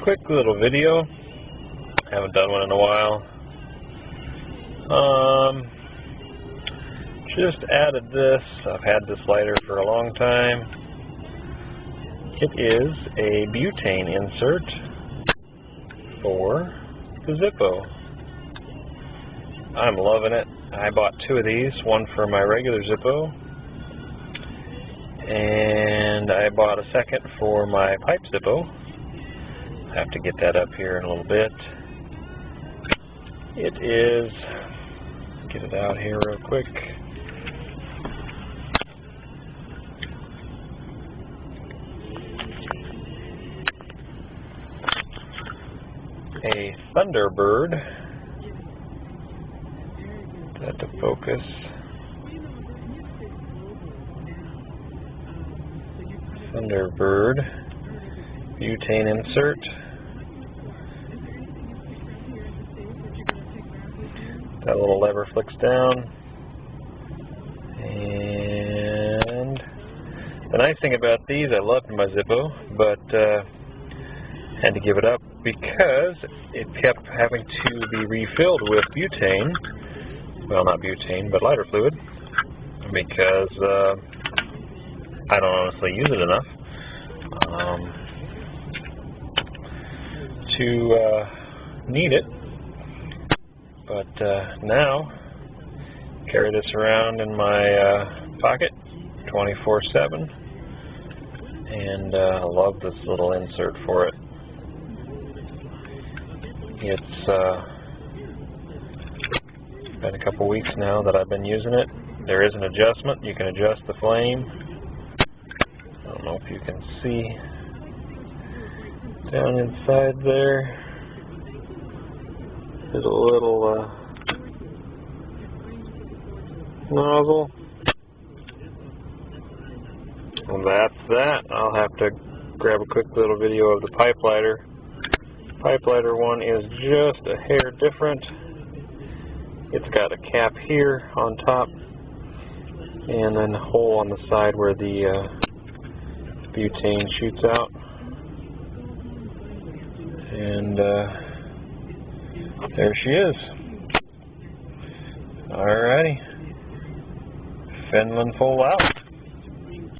quick little video. Haven't done one in a while. Just added this. I've had this lighter for a long time. It is a butane insert for the Zippo. I'm loving it. I bought 2 of these, one for my regular Zippo, and I bought a second for my pipe Zippo. I have to get that up here in a little bit. It is, get it out here real quick. A Thunderbird. That to focus. Thunderbird butane insert. That little lever flicks down. And the nice thing about these, I loved my Zippo, but had to give it up because it kept having to be refilled with butane. Well, not butane, but lighter fluid, because I don't honestly use it enough to need it. But now, carry this around in my pocket 24/7, and I love this little insert for it. It's been a couple weeks now that I've been using it. There is an adjustment. You can adjust the flame. I don't know if you can see down inside there. There's a little nozzle. And that's that. I'll have to grab a quick little video of the pipe lighter. Pipe lighter one is just a hair different. It's got a cap here on top, and then a hole on the side where the butane shoots out. And there she is. Alrighty. Finland full out.